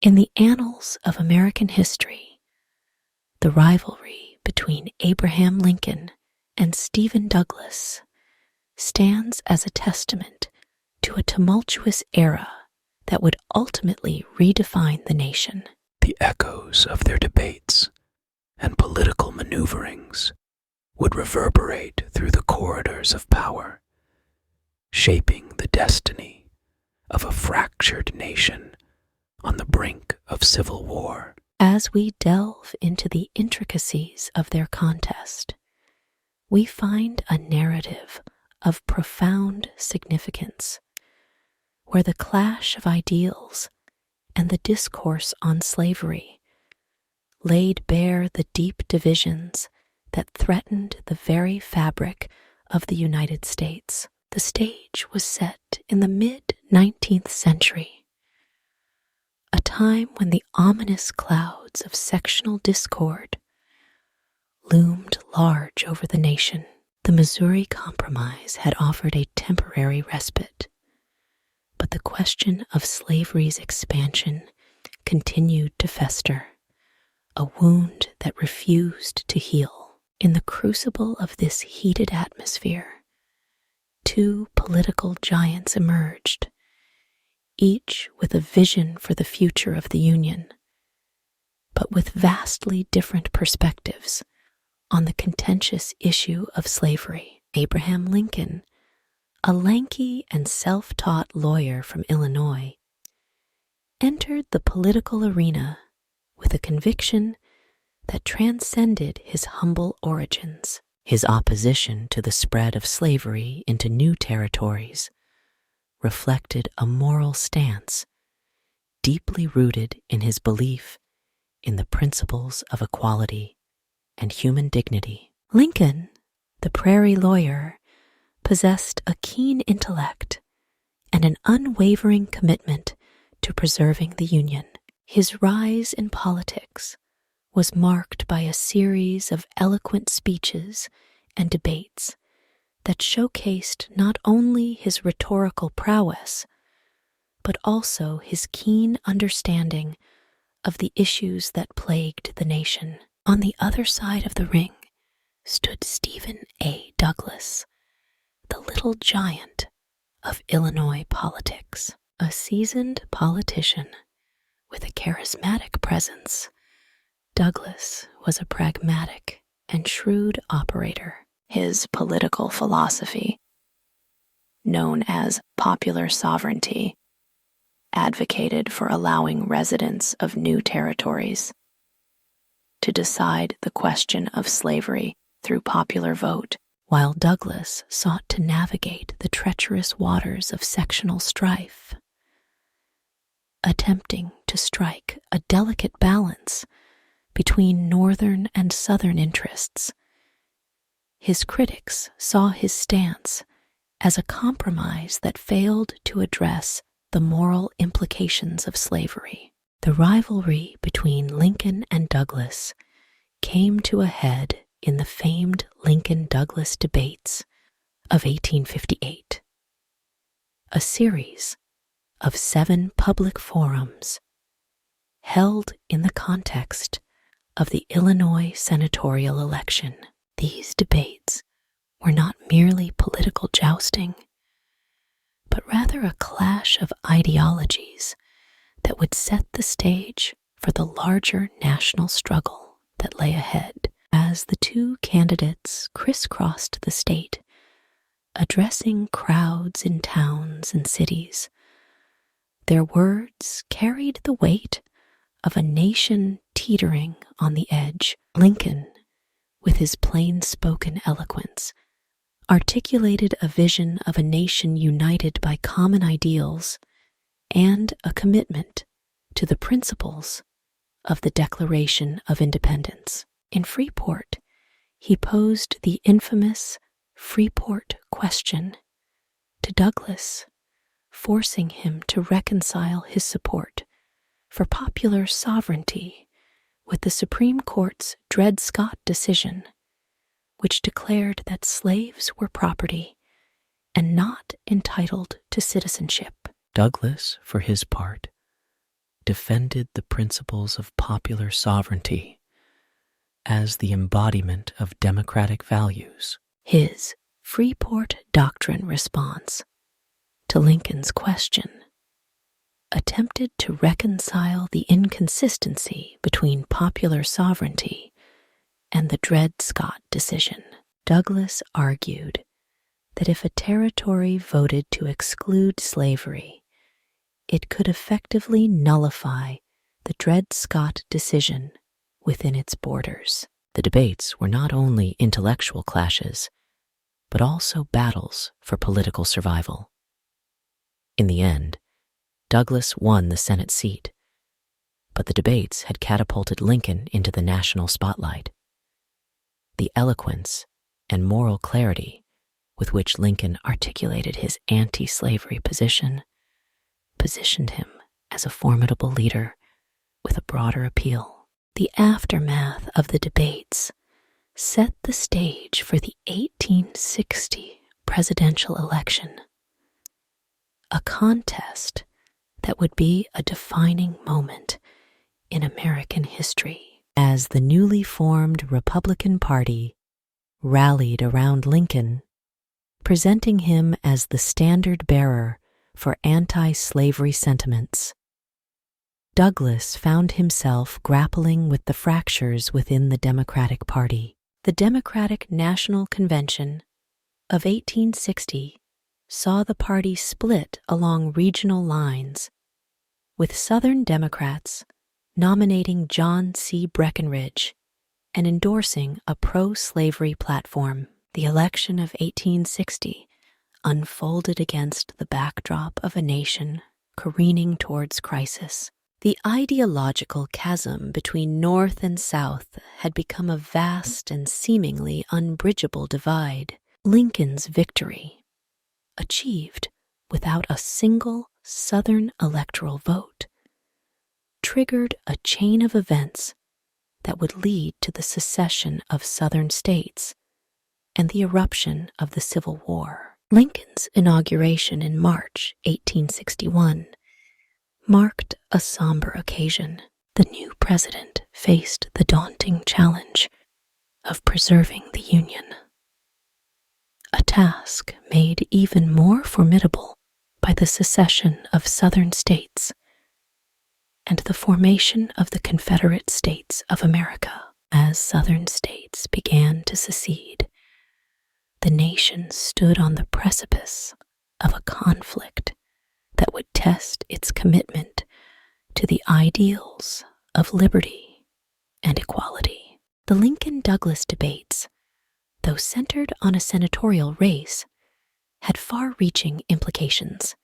In the annals of American history, the rivalry between Abraham Lincoln and Stephen Douglas stands as a testament to a tumultuous era that would ultimately redefine the nation. The echoes of their debates and political maneuverings would reverberate through the corridors of power, shaping the destiny of a fractured nation on the brink of civil war. As we delve into the intricacies of their contest, we find a narrative of profound significance, where the clash of ideals and the discourse on slavery laid bare the deep divisions that threatened the very fabric of the United States. The stage was set in the mid-19th century, a time when the ominous clouds of sectional discord loomed large over the nation. The Missouri Compromise had offered a temporary respite, but the question of slavery's expansion continued to fester, a wound that refused to heal. In the crucible of this heated atmosphere, two political giants emerged, each with a vision for the future of the Union, but with vastly different perspectives on the contentious issue of slavery. Abraham Lincoln, a lanky and self-taught lawyer from Illinois, entered the political arena with a conviction that transcended his humble origins. His opposition to the spread of slavery into new territories reflected a moral stance deeply rooted in his belief in the principles of equality and human dignity. Lincoln, the prairie lawyer, possessed a keen intellect and an unwavering commitment to preserving the Union. His rise in politics was marked by a series of eloquent speeches and debates that showcased not only his rhetorical prowess, but also his keen understanding of the issues that plagued the nation. On the other side of the ring stood Stephen A. Douglas, the little giant of Illinois politics. A seasoned politician with a charismatic presence, Douglas was a pragmatic and shrewd operator. His political philosophy, known as popular sovereignty, advocated for allowing residents of new territories to decide the question of slavery through popular vote, while Douglas sought to navigate the treacherous waters of sectional strife, attempting to strike a delicate balance between northern and southern interests. His critics saw his stance as a compromise that failed to address the moral implications of slavery. The rivalry between Lincoln and Douglas came to a head in the famed Lincoln-Douglas debates of 1858, a series of 7 public forums held in the context of the Illinois senatorial election. These debates were not merely political jousting, but rather a clash of ideologies that would set the stage for the larger national struggle that lay ahead. As the two candidates crisscrossed the state, addressing crowds in towns and cities, their words carried the weight of a nation teetering on the edge. Lincoln, with his plain-spoken eloquence, articulated a vision of a nation united by common ideals and a commitment to the principles of the Declaration of Independence. In Freeport, he posed the infamous Freeport Question to Douglas, forcing him to reconcile his support for popular sovereignty with the Supreme Court's Dred Scott decision, which declared that slaves were property and not entitled to citizenship. Douglas, for his part, defended the principles of popular sovereignty as the embodiment of democratic values. His Freeport Doctrine response to Lincoln's question attempted to reconcile the inconsistency between popular sovereignty and the Dred Scott decision. Douglas argued that if a territory voted to exclude slavery, it could effectively nullify the Dred Scott decision within its borders. The debates were not only intellectual clashes, but also battles for political survival. In the end, Douglas won the Senate seat, but the debates had catapulted Lincoln into the national spotlight. The eloquence and moral clarity with which Lincoln articulated his anti-slavery position positioned him as a formidable leader with a broader appeal. The aftermath of the debates set the stage for the 1860 presidential election, a contest that would be a defining moment in American history. As the newly formed Republican Party rallied around Lincoln, presenting him as the standard-bearer for anti-slavery sentiments, Douglas found himself grappling with the fractures within the Democratic Party. The Democratic National Convention of 1860 saw the party split along regional lines, with Southern Democrats nominating John C. Breckinridge and endorsing a pro-slavery platform. The election of 1860 unfolded against the backdrop of a nation careening towards crisis. The ideological chasm between North and South had become a vast and seemingly unbridgeable divide. Lincoln's victory, achieved without a single Southern electoral vote, triggered a chain of events that would lead to the secession of Southern states and the eruption of the Civil War. Lincoln's inauguration in March 1861 marked a somber occasion. The new president faced the daunting challenge of preserving the Union, a task made even more formidable by the secession of Southern states and the formation of the Confederate States of America. As Southern states began to secede, the nation stood on the precipice of a conflict that would test its commitment to the ideals of liberty and equality. The Lincoln-Douglas debates, though centered on a senatorial race, had far-reaching implications.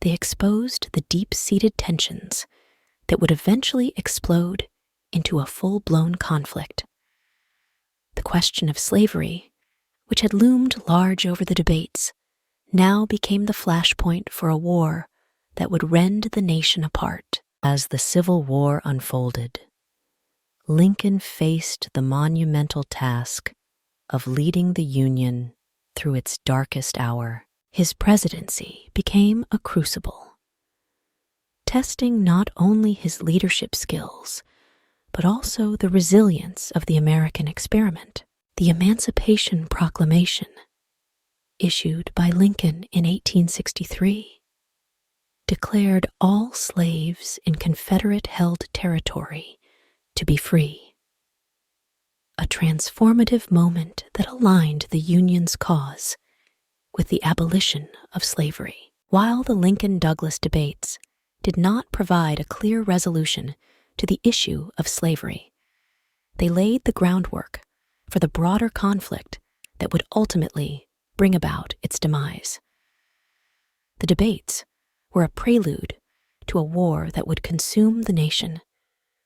They exposed the deep-seated tensions that would eventually explode into a full-blown conflict. The question of slavery, which had loomed large over the debates, now became the flashpoint for a war that would rend the nation apart. As the Civil War unfolded, Lincoln faced the monumental task of leading the Union through its darkest hour. His presidency became a crucible, testing not only his leadership skills, but also the resilience of the American experiment. The Emancipation Proclamation, issued by Lincoln in 1863, declared all slaves in Confederate-held territory to be free, a transformative moment that aligned the Union's cause with the abolition of slavery. While the Lincoln-Douglas debates did not provide a clear resolution to the issue of slavery, they laid the groundwork for the broader conflict that would ultimately bring about its demise. The debates were a prelude to a war that would consume the nation,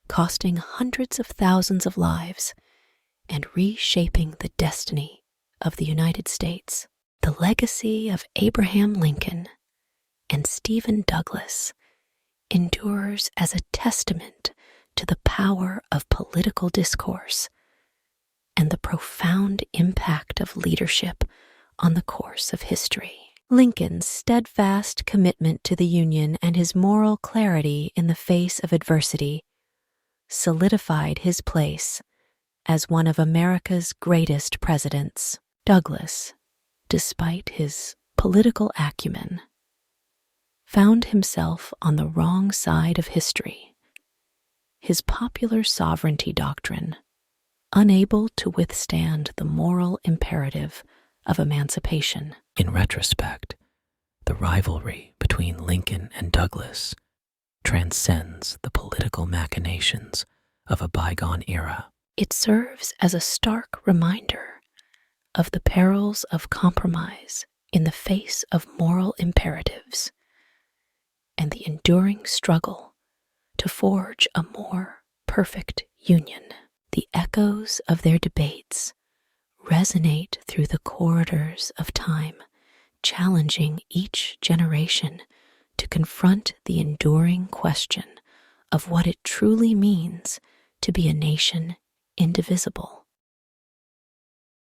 costing hundreds of thousands of lives and reshaping the destiny of the United States. The legacy of Abraham Lincoln and Stephen Douglas endures as a testament to the power of political discourse and the profound impact of leadership on the course of history. Lincoln's steadfast commitment to the Union and his moral clarity in the face of adversity solidified his place as one of America's greatest presidents. Douglas, despite his political acumen, found himself on the wrong side of history. His popular sovereignty doctrine, unable to withstand the moral imperative of emancipation. In retrospect, the rivalry between Lincoln and Douglas transcends the political machinations of a bygone era. It serves as a stark reminder of the perils of compromise in the face of moral imperatives and the enduring struggle to forge a more perfect union. The echoes of their debates resonate through the corridors of time, challenging each generation to confront the enduring question of what it truly means to be a nation indivisible.